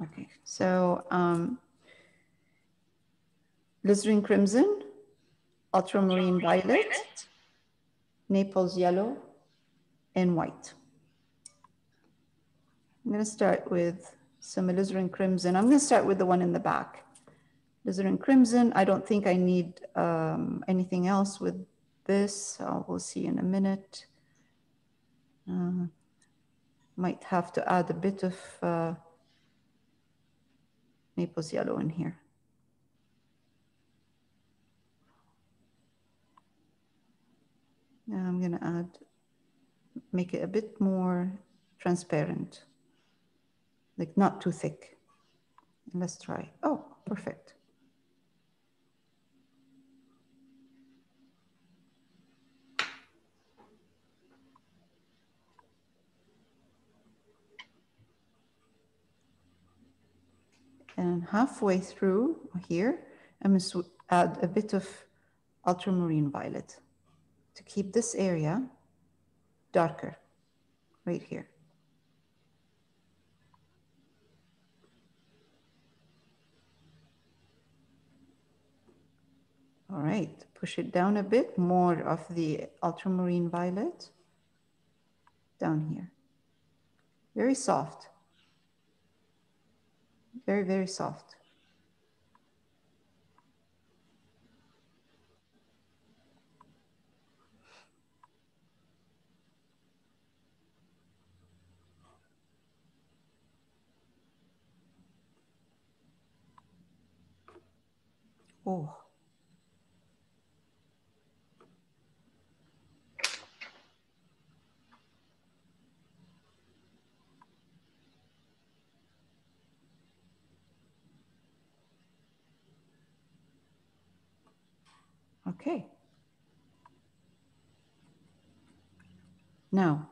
Okay, so Listerine Crimson, Ultramarine Violet, Naples Yellow, and white. I'm going to start with some alizarin crimson. I'm going to start with the one in the back. Alizarin crimson, I don't think I need anything else with this. We'll see in a minute. Might have to add a bit of Naples yellow in here. Now I'm going to add, make it a bit more transparent, like not too thick. Let's try. Oh, perfect. And halfway through here, I'm going to add a bit of ultramarine violet to keep this area darker right here. All right, push it down a bit, more of the ultramarine violet down here. Very soft, very, very soft. Oh. Okay. Now,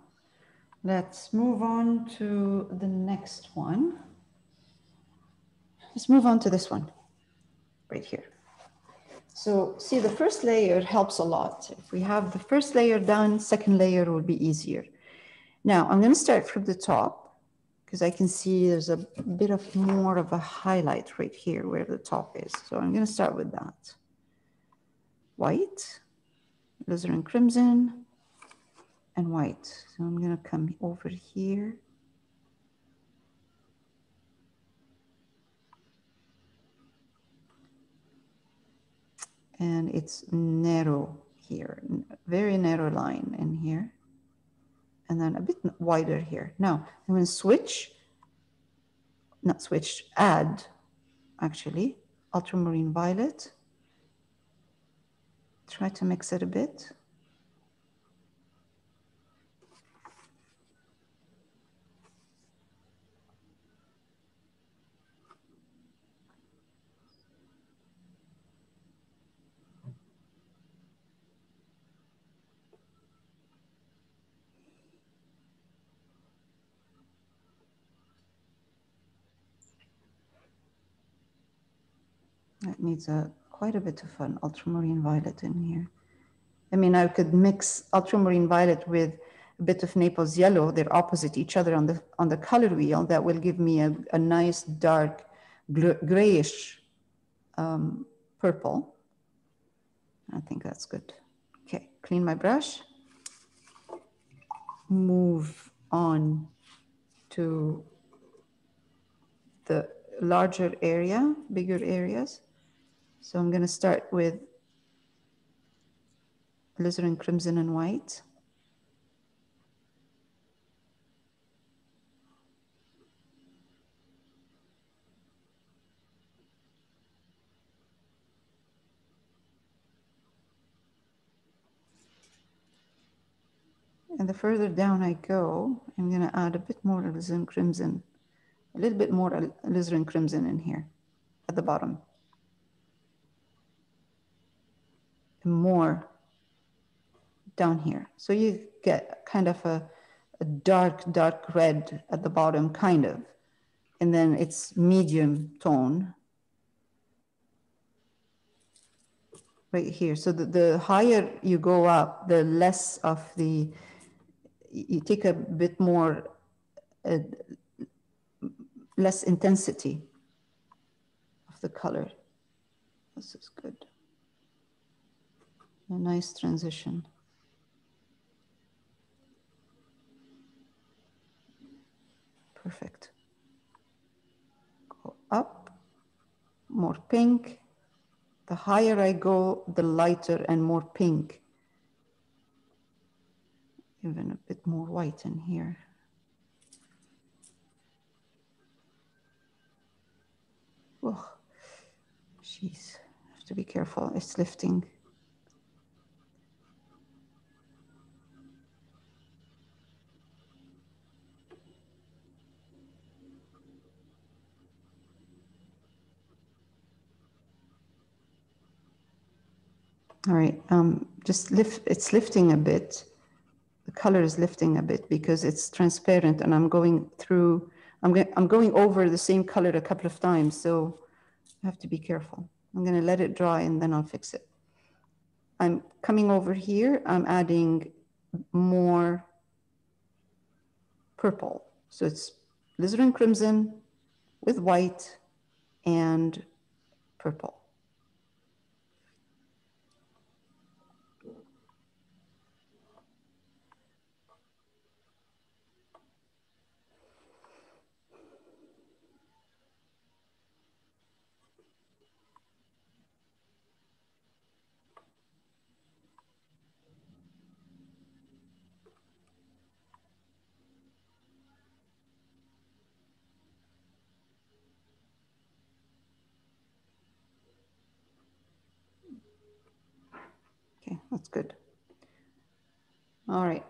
let's move on to the next one. Let's move on to this one right here. So see, the first layer helps a lot. If we have the first layer done, second layer will be easier. Now, I'm going to start from the top because I can see there's a bit of more of a highlight right here where the top is. So I'm going to start with that. White, alizarin crimson, and white. So I'm going to come over here. And it's narrow here, very narrow line in here. And then a bit wider here. Now I'm going to switch, not switch, add actually ultramarine violet. Try to mix it a bit. That needs quite a bit of an ultramarine violet in here. I mean, I could mix ultramarine violet with a bit of Naples yellow. They're opposite each other on the color wheel. That will give me a nice dark grayish purple. I think that's good. Okay, clean my brush. Move on to the larger area, bigger areas. So I'm going to start with alizarin crimson and white. And the further down I go, I'm going to add a bit more alizarin crimson, a little bit more alizarin crimson in here at the bottom. And more down here. So you get kind of a dark red at the bottom, kind of. And then it's medium tone right here. So the higher you go up, the less of the, you take a bit more less intensity of the color. This is good. A nice transition. Perfect. Go up, more pink. The higher I go, the lighter and more pink. Even a bit more white in here. Oh, jeez, I have to be careful. It's lifting. All right, just lift, it's lifting a bit. The color is lifting a bit because it's transparent and I'm going through, I'm going over the same color a couple of times, so I have to be careful. I'm gonna let it dry and then I'll fix it. I'm coming over here, I'm adding more purple. So it's alizarin crimson with white and purple. Okay, that's good. All right.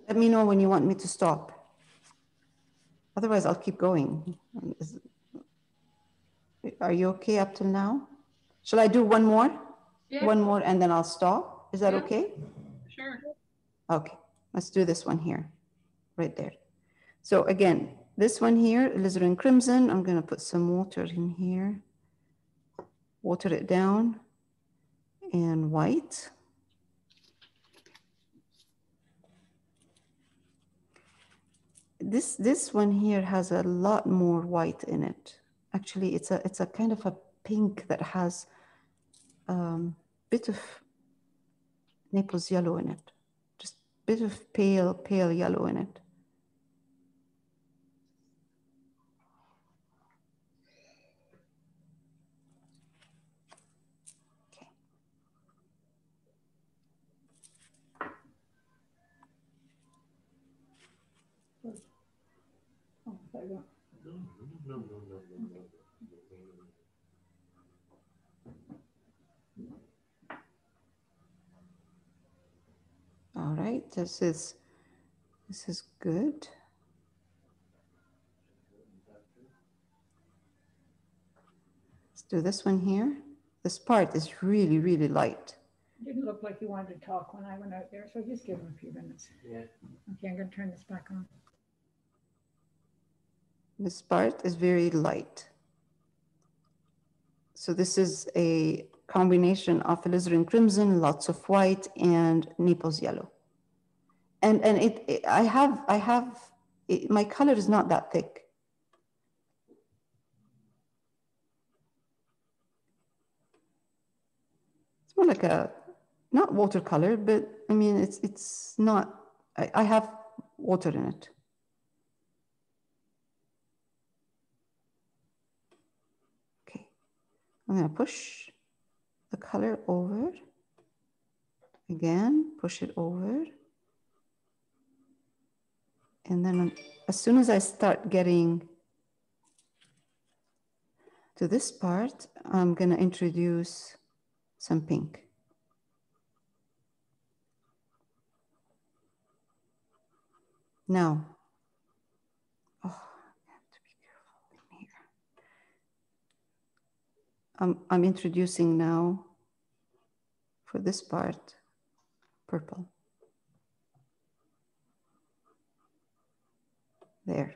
Let me know when you want me to stop. Otherwise, I'll keep going. Are you okay up till now? Shall I do one more? Yeah. One more and then I'll stop. Is that okay? Sure. Okay, let's do this one here, right there. So again, this one here, alizarin crimson, I'm gonna put some water in here. Water it down. And white. This one here has a lot more white in it. Actually, it's a kind of a pink that has bit of Naples yellow in it. Just bit of pale yellow in it. Okay. All right, this is good. Let's do this one here. This part is really, really light. It didn't look like you wanted to talk when I went out there, so just give him a few minutes. Yeah. Okay, I'm going to turn this back on. This part is very light. So this is a combination of alizarin crimson, lots of white, and Naples yellow. And I have my color is not that thick. It's more like a, not watercolor, but I mean, it's not, I have water in it. Okay, I'm gonna push the color over. Again, push it over. And then as soon as I start getting to this part, I'm gonna introduce some pink. Now, oh, I have to be careful in here. I'm introducing now, for this part, purple. There.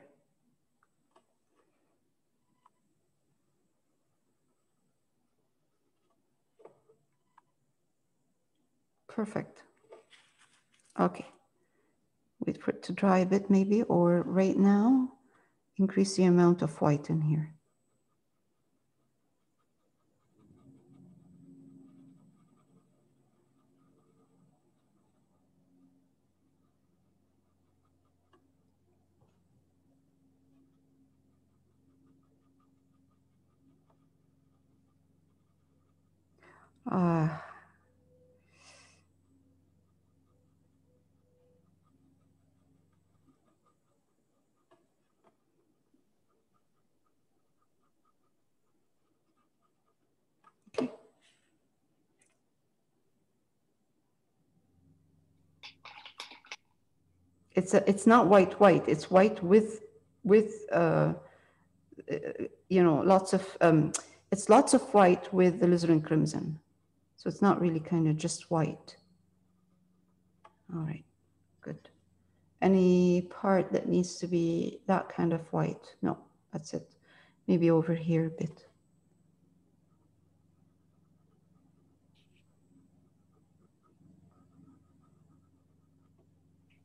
Perfect. Okay. wait for it to dry a bit maybe, or right now, increase the amount of white in here. Ah. Okay. It's not white, it's white with you know, lots of, it's lots of white with the alizarin crimson. So it's not really kind of just white. All right, good. Any part that needs to be that kind of white? No, that's it. Maybe over here a bit.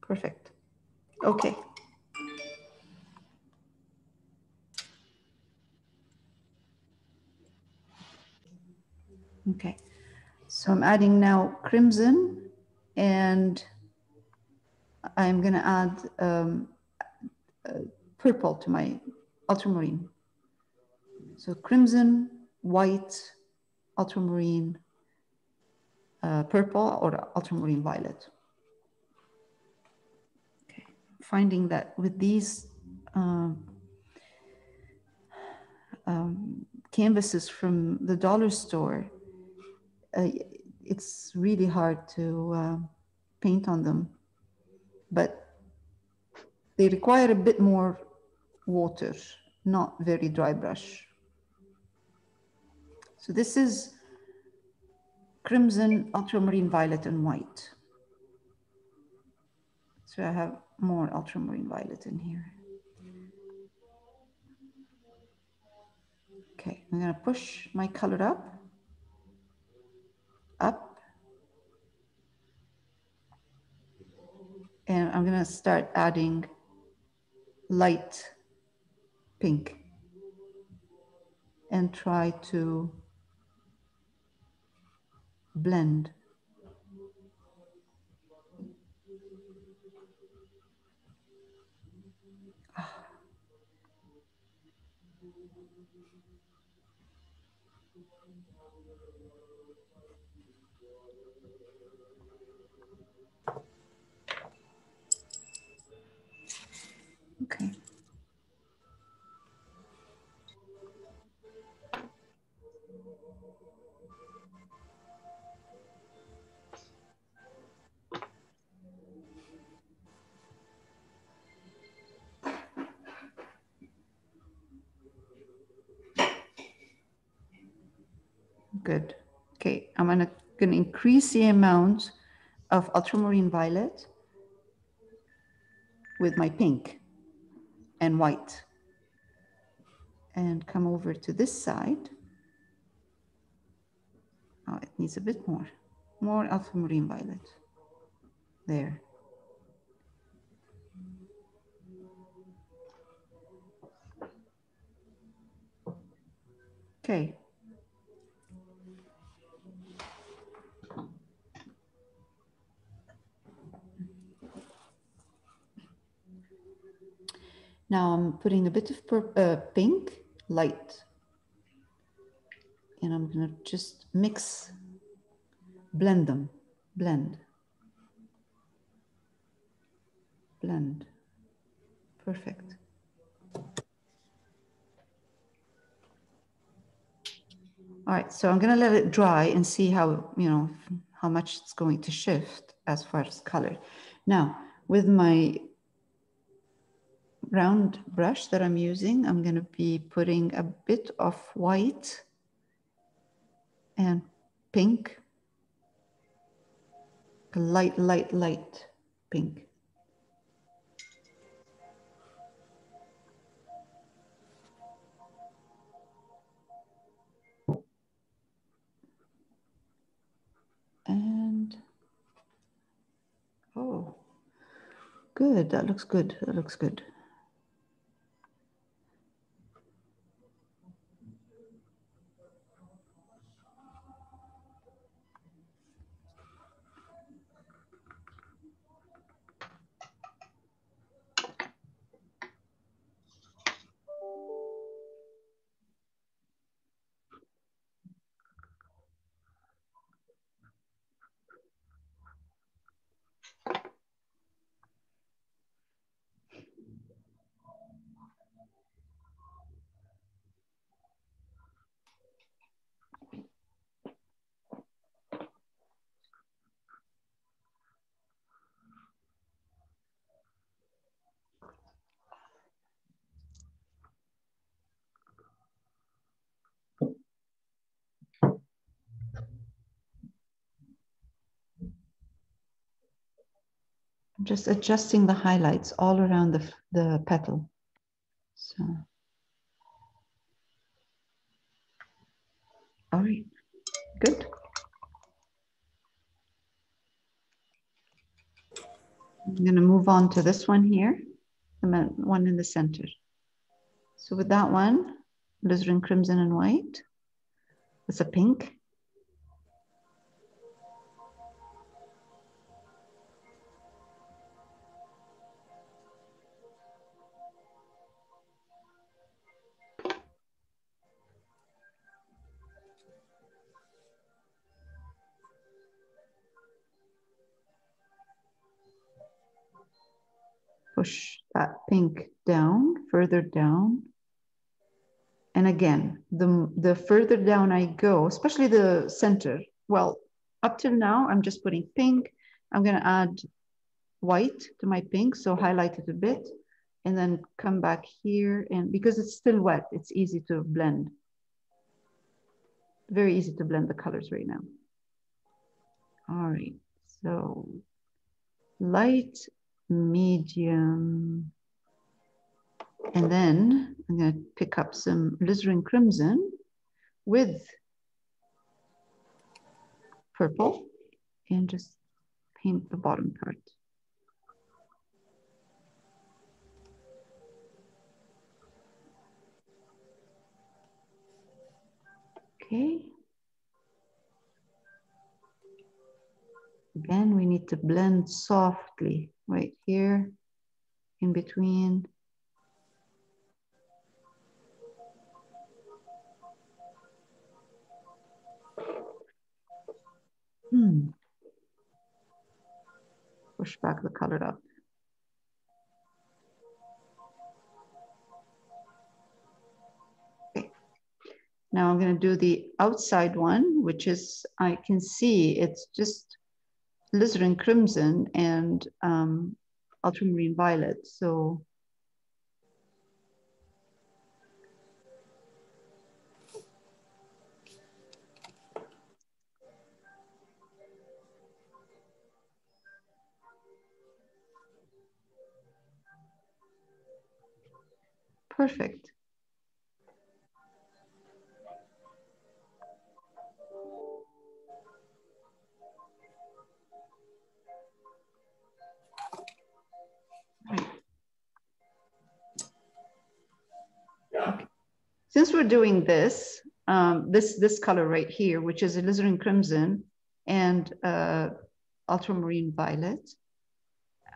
Perfect. Okay. Okay. So I'm adding now crimson, and I'm going to add purple to my ultramarine. So crimson, white, ultramarine, purple, or ultramarine violet. Okay. Finding that with these canvases from the dollar store, it's really hard to paint on them, but they require a bit more water, not very dry brush. So this is crimson, ultramarine violet, and white. So I have more ultramarine violet in here. Okay, I'm gonna push my color up, and I'm gonna start adding light pink and try to blend. Okay. Good. Okay, I'm gonna increase the amount of ultramarine violet with my pink and white, and come over to this side. Oh, it needs a bit more ultramarine violet. There. Okay. Now I'm putting a bit of pink, light, and I'm gonna just mix, blend them, blend. Perfect. All right, so I'm gonna let it dry and see how, you know, how much it's going to shift as far as color. Now, with my round brush that I'm using, I'm gonna be putting a bit of white and pink, a light pink. And, oh, good. That looks good. That looks good. Just adjusting the highlights all around the petal. So, all right, good. I'm going to move on to this one here, the one in the center. So with that one, alizarin crimson and white. It's a pink. Push that pink down, further down. And again, the further down I go, especially the center, well, up till now, I'm just putting pink. I'm going to add white to my pink, so highlight it a bit, and then come back here. And because it's still wet, it's easy to blend. Very easy to blend the colors right now. All right, so light, medium, and then I'm going to pick up some alizarin crimson with purple and just paint the bottom part. Okay. Again, we need to blend softly right here in between. Push back the color up. Okay. Now I'm going to do the outside one, which is, I can see it's just alizarin crimson and ultramarine violet. So perfect. Right. Okay. Since we're doing this, this color right here, which is alizarin crimson and ultramarine violet,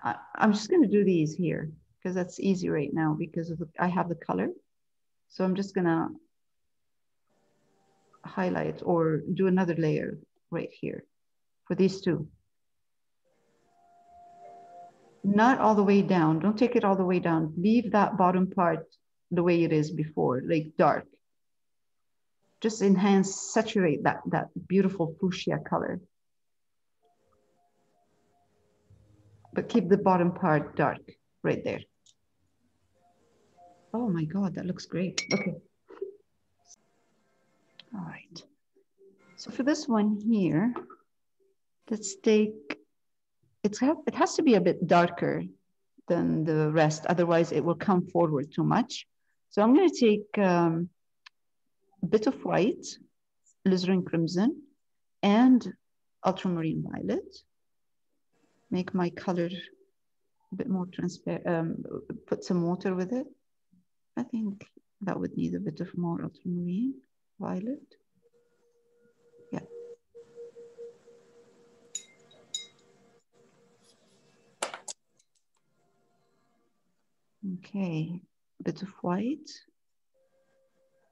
I'm just going to do these here because that's easy right now because of I have the color. So I'm just going to highlight or do another layer right here for these two. Not all the way down. Don't take it all the way down. Leave that bottom part the way it is before, like dark. Just enhance, saturate that beautiful fuchsia color. But keep the bottom part dark right there. Oh my God, that looks great. Okay. All right. So for this one here, let's take, it has to be a bit darker than the rest. Otherwise it will come forward too much. So I'm going to take a bit of white, alizarin crimson, and ultramarine violet. Make my color a bit more transparent, put some water with it. I think that would need a bit of more ultramarine violet. Yeah. Okay, a bit of white,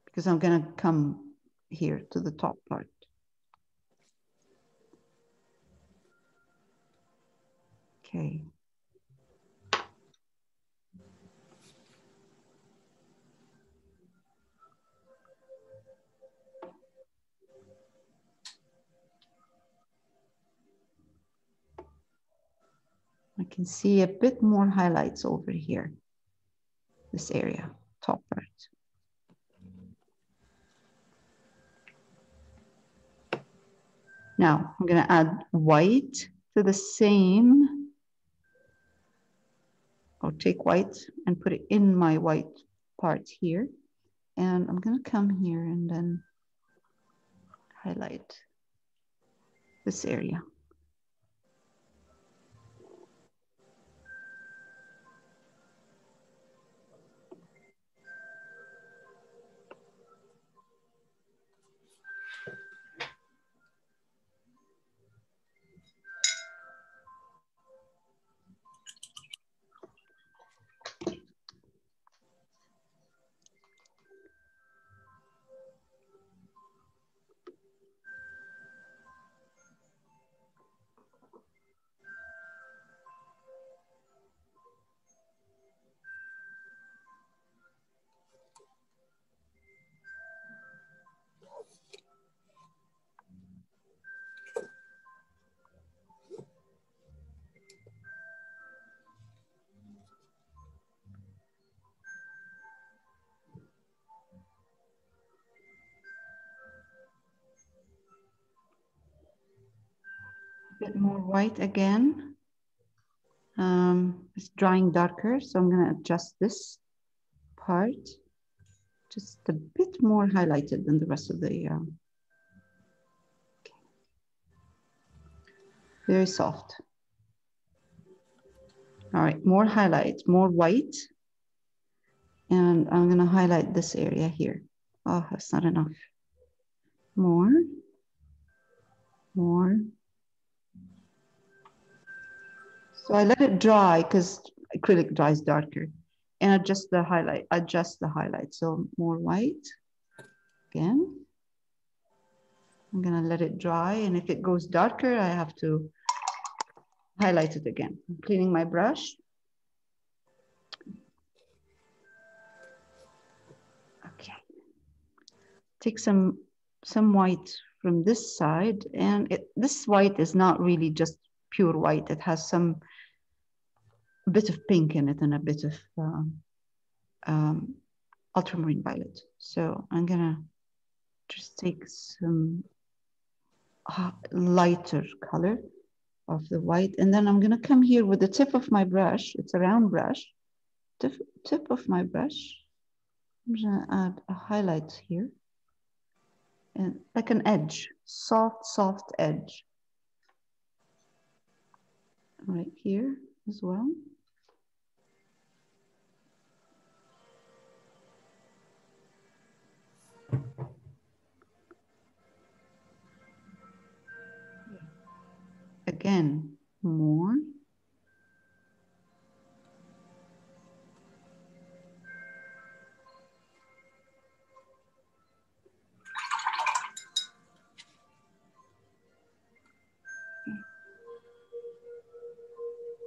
because I'm gonna come here to the top part. Okay. I can see a bit more highlights over here, this area, top part. Now I'm going to add white to the same, or take white and put it in my white part here. And I'm going to come here and then highlight this area. A bit more white again. It's drying darker, so I'm going to adjust this part just a bit more highlighted than the rest of the very soft. All right, more highlight, more white. And I'm going to highlight this area here. Oh, that's not enough. More. So I let it dry because acrylic dries darker. And adjust the highlight. So more white. Again. I'm going to let it dry. And if it goes darker, I have to highlight it again. I'm cleaning my brush. Okay. Take some white from this side, and this white is not really just pure white. It has some bit of pink in it and a bit of ultramarine violet. So I'm gonna just take some lighter color of the white, and then I'm gonna come here with the tip of my brush. It's a round brush. Tip of my brush. I'm gonna add a highlight here. And like an edge, soft edge. Right here as well. Again, more.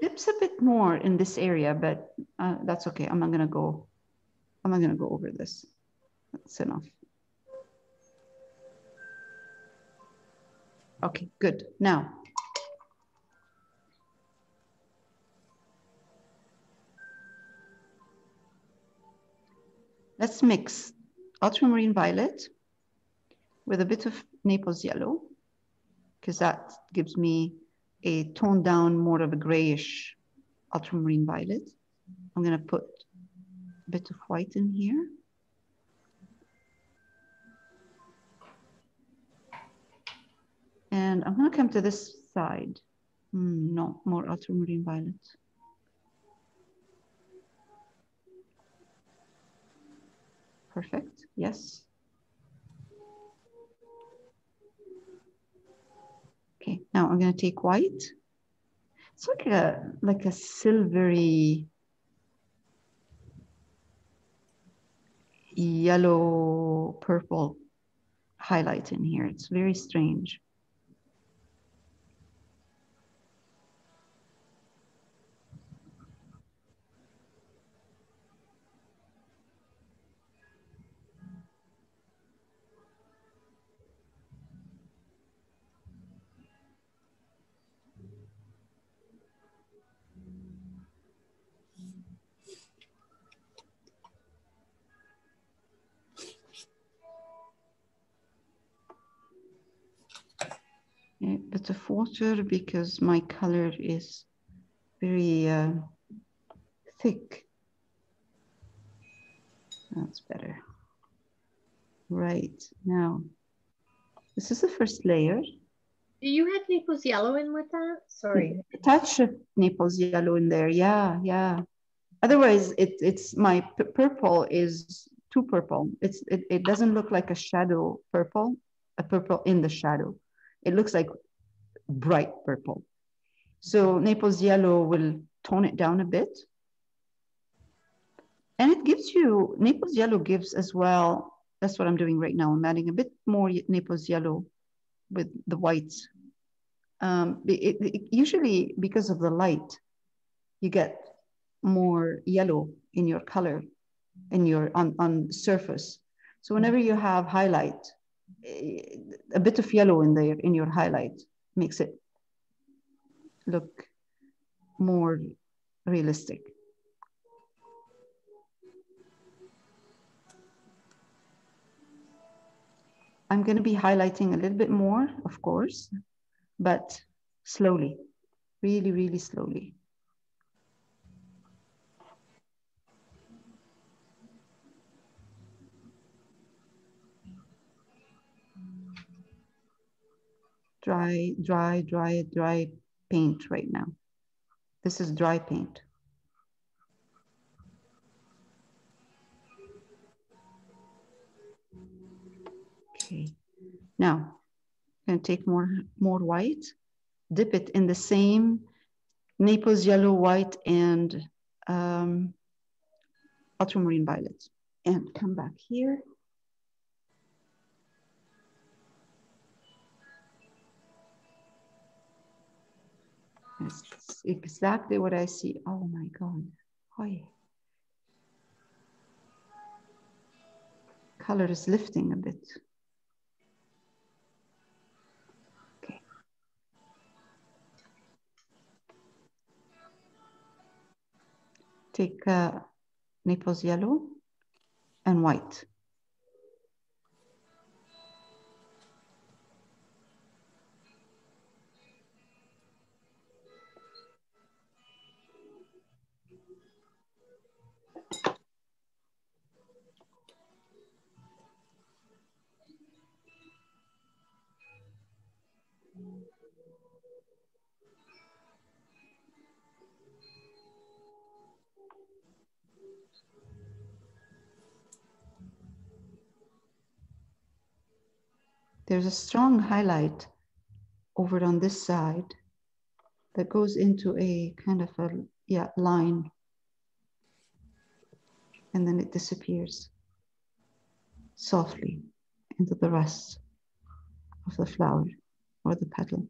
Dips a bit more in this area, but that's okay. I'm not gonna go over this. That's enough. Okay, good. Now, let's mix ultramarine violet with a bit of Naples yellow, because that gives me a toned down, more of a grayish ultramarine violet. I'm gonna put a bit of white in here. And I'm gonna come to this side. No, more ultramarine violet. Perfect, yes. Okay, now I'm gonna take white. It's like a silvery yellow purple highlight in here. It's very strange. A bit of water because my color is very thick. That's better. Right, now, this is the first layer. You had Naples yellow in with that? Sorry. A touch of Naples yellow in there, yeah, yeah. Otherwise, it's my purple is too purple. It doesn't look like a shadow purple, a purple in the shadow. It looks like bright purple. So Naples yellow will tone it down a bit. And it gives you, Naples yellow gives as well, that's what I'm doing right now. I'm adding a bit more Naples yellow with the whites. Usually because of the light, you get more yellow in your color, in your on surface. So whenever you have highlight, a bit of yellow in there in your highlight makes it look more realistic. I'm going to be highlighting a little bit more, of course, but slowly, really, really slowly. Dry, dry, dry, dry paint right now. This is dry paint. Okay, now I'm going to take more white, dip it in the same Naples yellow, white, and ultramarine violet, and come back here. It's exactly what I see. Oh my God. Hi. Color is lifting a bit. Okay. Take Naples yellow and white. There's a strong highlight over on this side that goes into a kind of a line, and then it disappears softly into the rest of the flower or the petal.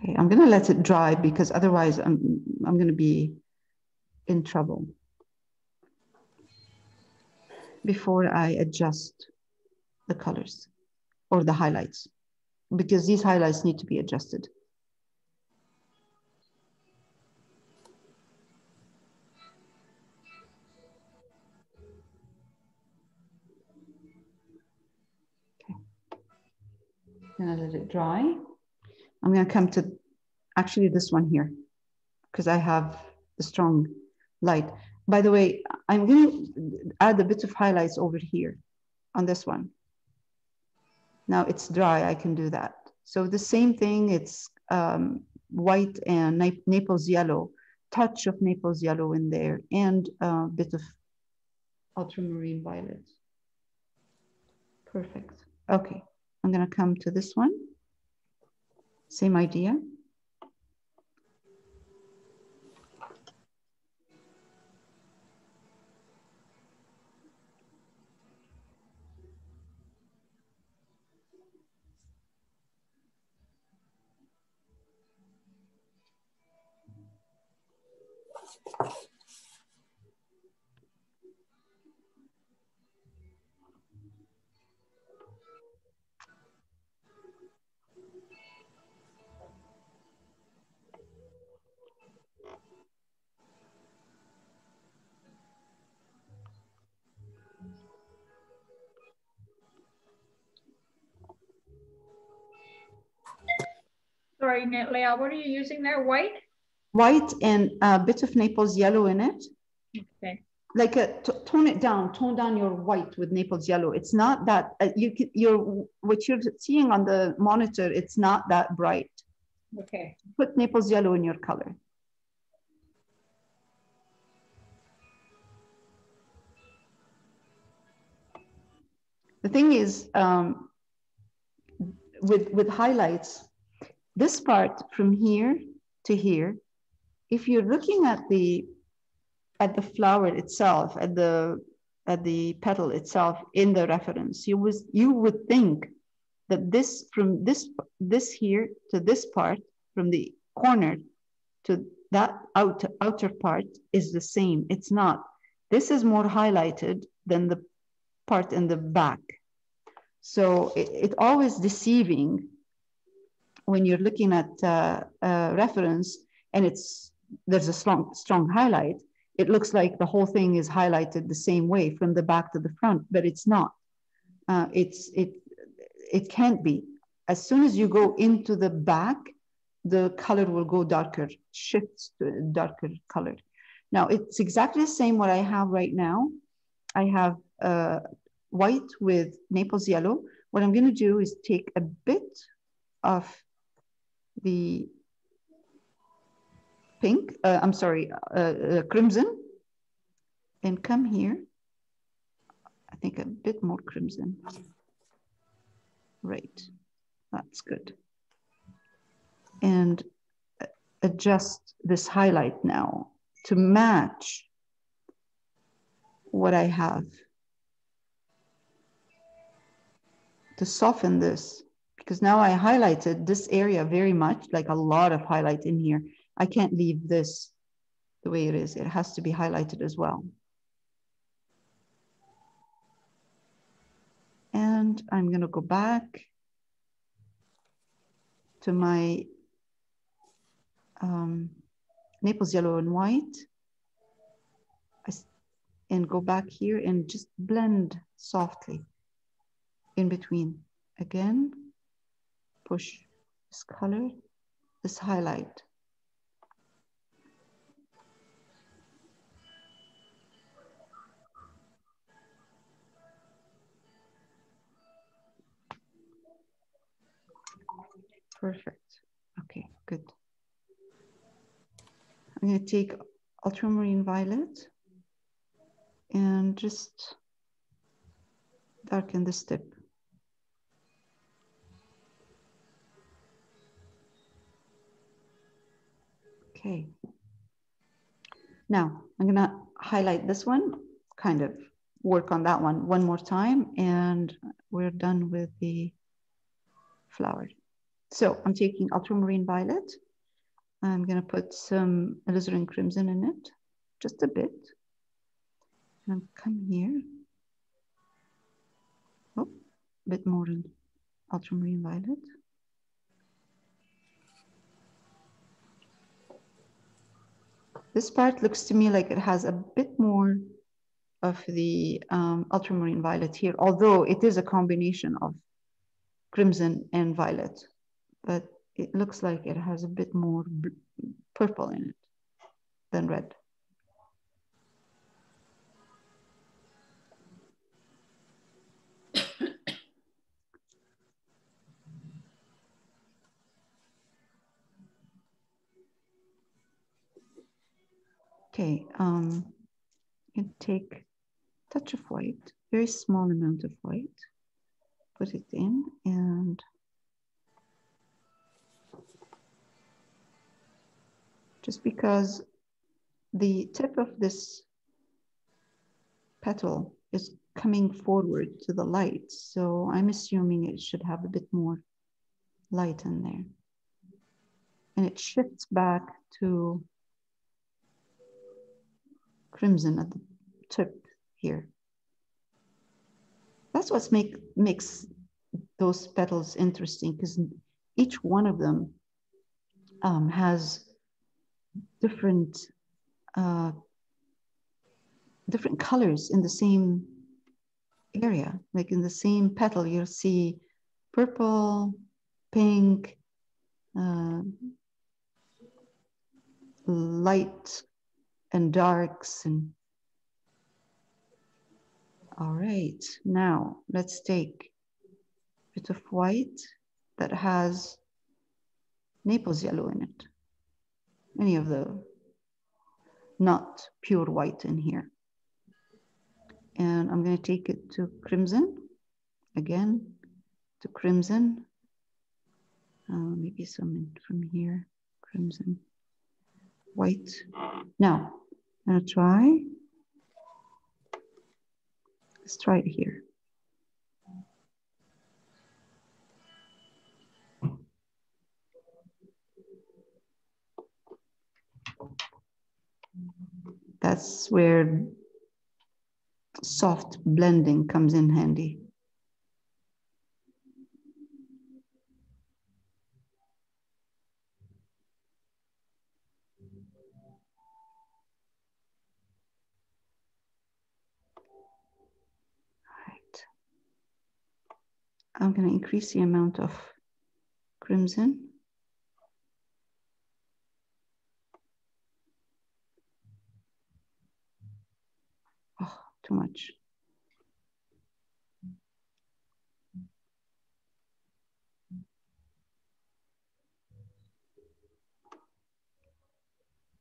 Okay, I'm going to let it dry because otherwise I'm going to be in trouble before I adjust the colors or the highlights, because these highlights need to be adjusted. Okay, I'm going to let it dry. I'm going to come to actually this one here because I have the strong light. By the way, I'm going to add a bit of highlights over here on this one. Now it's dry, I can do that. So the same thing, it's white and Naples yellow, touch of Naples yellow in there, and a bit of ultramarine violet. Perfect. Okay, I'm gonna come to this one. Same idea. Sorry, Leah, what are you using there? White? White and a bit of Naples yellow in it. Okay. Like tone it down, tone down your white with Naples yellow. It's not that what you're seeing on the monitor, it's not that bright. Okay. Put Naples yellow in your color. The thing is, with highlights, this part from here to here, if you're looking at the flower itself, at the petal itself in the reference, you would think that this from this here to this part, from the corner to that outer part, is the same. It's not. This is more highlighted than the part in the back. So it always deceiving when you're looking at a reference and there's a strong highlight. It looks like the whole thing is highlighted the same way from the back to the front, but it's not. It can't be. As soon as you go into the back, the color will go darker, shifts to a darker color. Now it's exactly the same what I have right now. I have white with Naples yellow. What I'm going to do is take a bit of the pink, crimson, and come here. I think a bit more crimson. Right, that's good. And adjust this highlight now to match what I have, to soften this, because now I highlighted this area very much, like a lot of highlight in here. I can't leave this the way it is. It has to be highlighted as well. And I'm going to go back to my Naples yellow and white, and go back here and just blend softly in between. Again, push this color, this highlight. Perfect. Okay, good. I'm going to take ultramarine violet and just darken this tip. Okay. Now I'm going to highlight this one, kind of work on that one more time, and we're done with the flower. So I'm taking ultramarine violet. I'm going to put some alizarin crimson in it, just a bit. And come here. Oh, a bit more in ultramarine violet. This part looks to me like it has a bit more of the ultramarine violet here, although it is a combination of crimson and violet, but it looks like it has a bit more purple in it than red. Okay, you take a touch of white, very small amount of white, put it in, and just because the tip of this petal is coming forward to the light, so I'm assuming it should have a bit more light in there. And it shifts back to crimson at the tip here. That's what makes those petals interesting, because each one of them has different different colors in the same area. Like in the same petal, you'll see purple, pink, light and darks. And all right, now let's take a bit of white that has Naples yellow in it. Any of the not pure white in here. And I'm going to take it to crimson, again, to crimson. Maybe some from here, crimson, white. Now, I'm going to try. Let's try it here. That's where soft blending comes in handy. Right. I'm going to increase the amount of crimson. Oh, too much.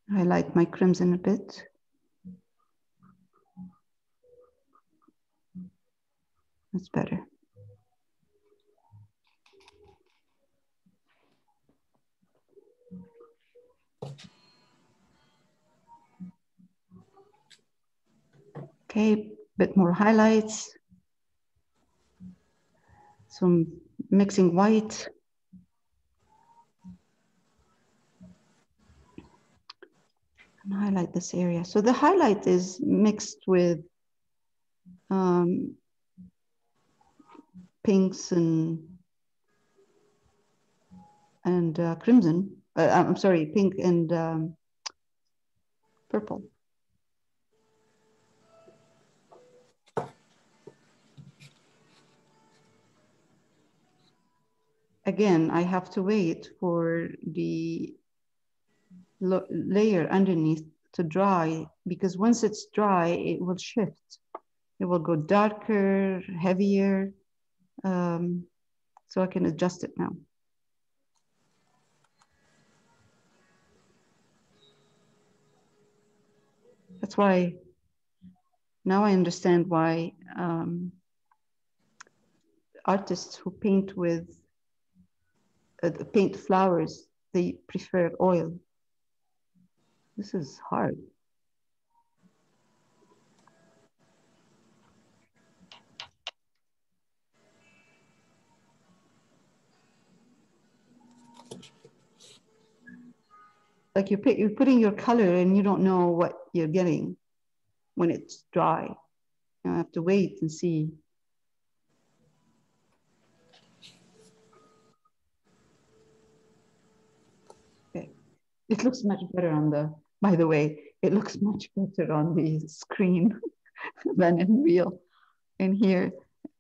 Highlight my crimson a bit. That's better. Okay, bit more highlights. Some mixing white. And highlight this area. So the highlight is mixed with pinks and crimson. I'm sorry, pink and purple. Again, I have to wait for the layer underneath to dry, because once it's dry, it will shift. It will go darker, heavier. So I can adjust it now. That's why now I understand why artists who paint with paint flowers, they prefer oil. This is hard. Like you're putting your color and you don't know what you're getting when it's dry. You have to wait and see. Okay. It looks much better on the, by the way, it looks much better on the screen than in real. In here,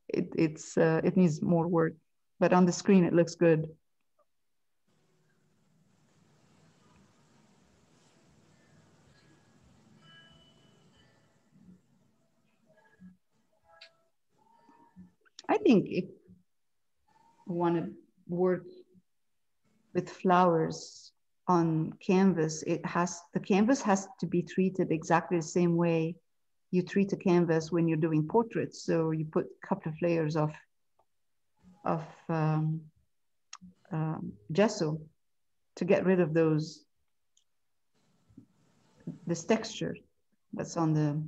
it needs more work, but on the screen it looks good. I think if you want to work with flowers, on canvas, the canvas has to be treated exactly the same way you treat a canvas when you're doing portraits. So you put a couple of layers of gesso to get rid of this texture that's on the.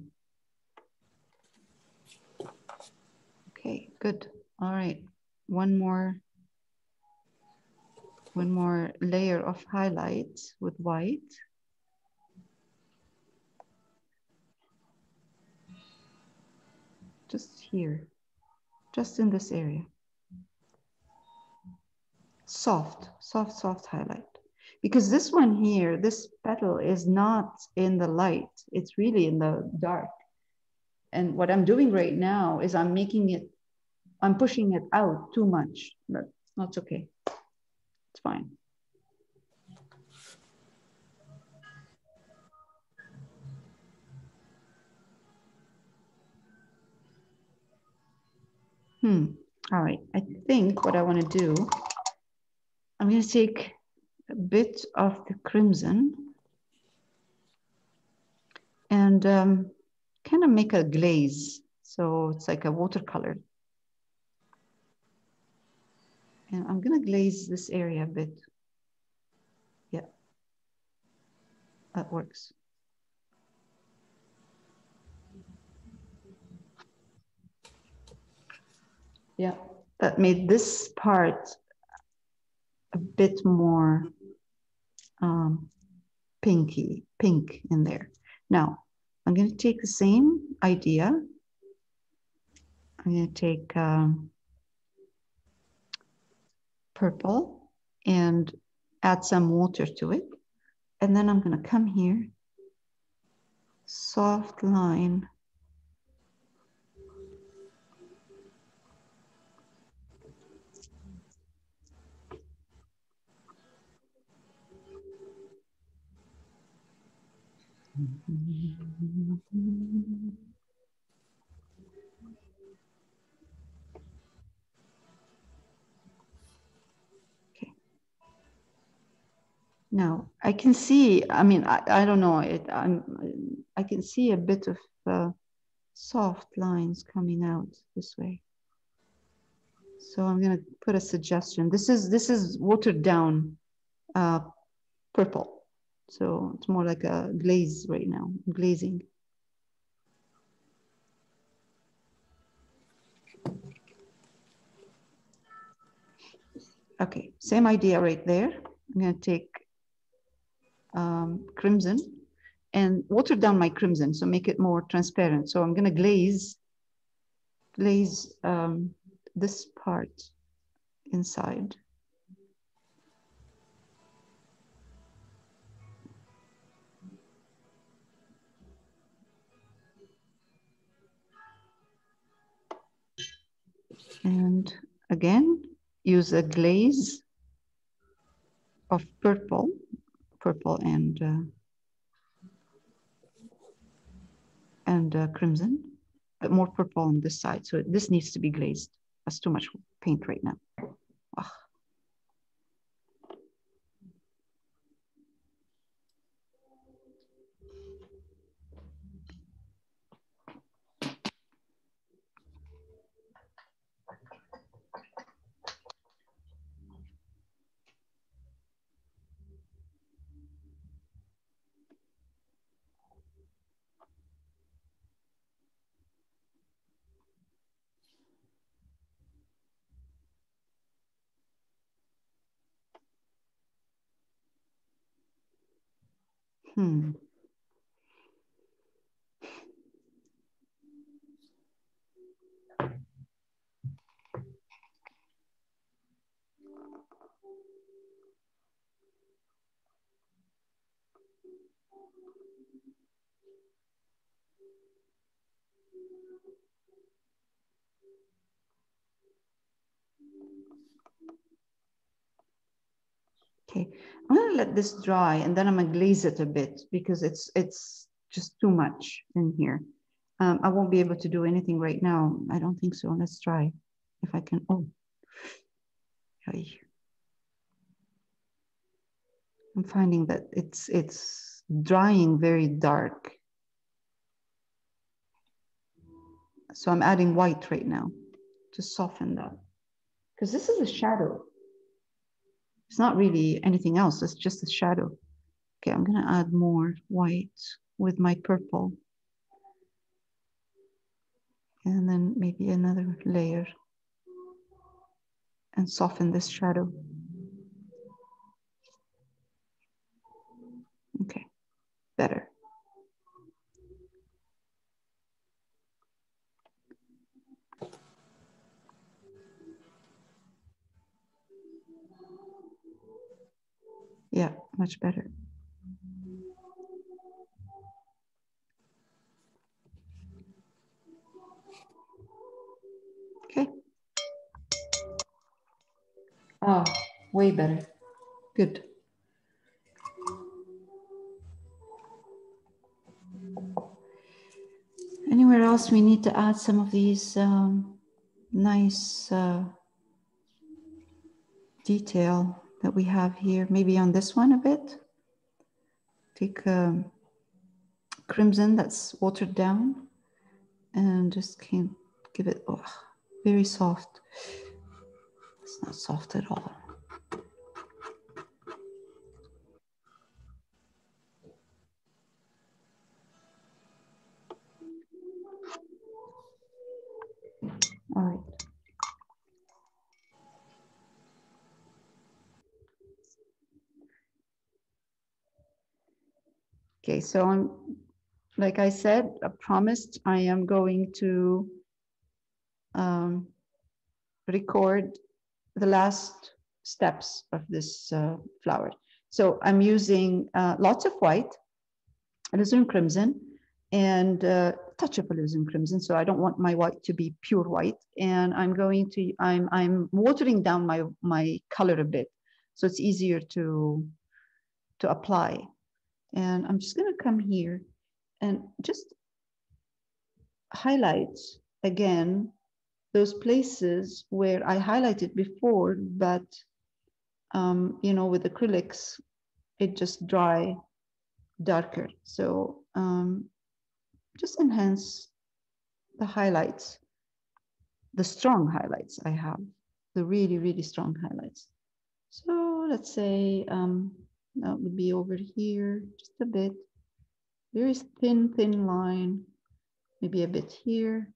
Okay, good. All right, one more layer of highlight with white. Just here, just in this area. Soft highlight. Because this one here, this petal is not in the light, it's really in the dark. And what I'm doing right now is I'm pushing it out too much, but that's okay. It's fine. All right, I think what I want to do, I'm going to take a bit of the crimson and kind of make a glaze. So it's like a watercolor. And I'm going to glaze this area a bit. Yeah, that works. Yeah, that made this part a bit more pink in there. Now, I'm going to take the same idea. I'm going to take purple and add some water to it. And then I'm going to come here, soft line. Okay. Now I can see, I mean, I don't know, I can see a bit of soft lines coming out this way. So I'm going to put a suggestion. This is watered down purple. So it's more like a glaze right now, glazing. Okay, same idea right there. I'm going to take crimson and water down my crimson, so make it more transparent. So I'm going to glaze this part inside. And again, use a glaze of purple and crimson, but more purple on this side. So this needs to be glazed. That's too much paint right now. Ugh. Okay, I'm gonna let this dry and then I'm gonna glaze it a bit because it's just too much in here. I won't be able to do anything right now. I don't think so. Let's try if I can. Oh, I'm I'm finding that it's drying very dark. So I'm adding white right now to soften that. Because this is a shadow. It's not really anything else, it's just a shadow. Okay, I'm gonna add more white with my purple. And then maybe another layer and soften this shadow. Okay, better. Yeah, much better. Okay. Oh, way better. Good. Anywhere else we need to add some of these nice detail that we have here? Maybe on this one a bit. Take crimson that's watered down and just can give it very soft. It's not soft at all. All right. Okay, so I'm, like I said, I promised I am going to record the last steps of this flower. So I'm using lots of white, alizarin crimson, and a touch of alizarin crimson. So I don't want my white to be pure white. And I'm going to, I'm watering down my color a bit, so it's easier to apply. And I'm just going to come here and just highlight again those places where I highlighted before, but you know, with acrylics, it just dry darker. So just enhance the highlights, the strong highlights I have, the really, really strong highlights. So let's say that would be over here, just a bit, very thin line, maybe a bit here.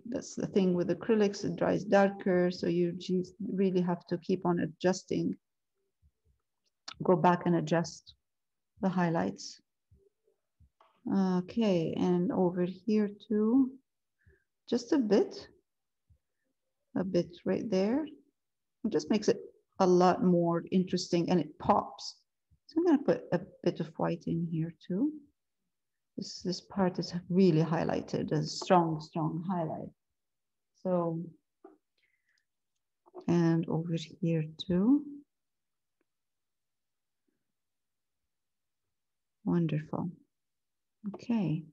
That's the thing with acrylics, it dries darker, so you just really have to keep on adjusting. Go back and adjust the highlights. Okay, and over here too, just a bit right there. It just makes it a lot more interesting and it pops. So I'm gonna put a bit of white in here too. This part is really highlighted, a strong highlight. So, and over here too. Wonderful. Okay.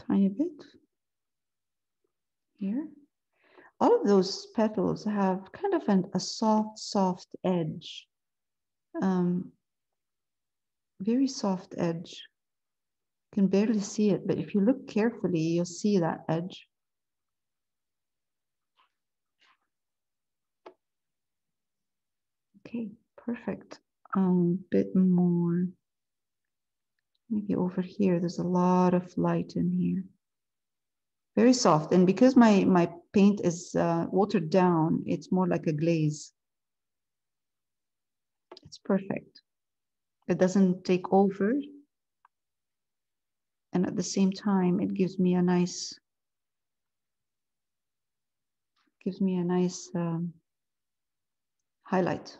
Tiny bit here. All of those petals have kind of a soft edge. Very soft edge. You can barely see it, but if you look carefully, you'll see that edge. Okay, perfect. Bit more. Maybe over here, there's a lot of light in here. Very soft, and because my paint is watered down, it's more like a glaze. It's perfect. It doesn't take over, and at the same time, it gives me a nice highlight.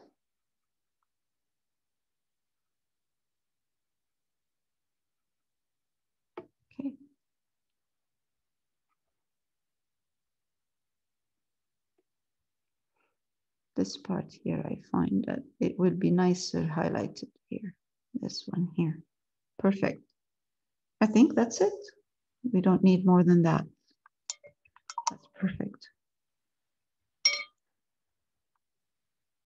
Okay. This part here, I find that it will be nicer highlighted here. This one here. Perfect. I think that's it. We don't need more than that. That's Perfect.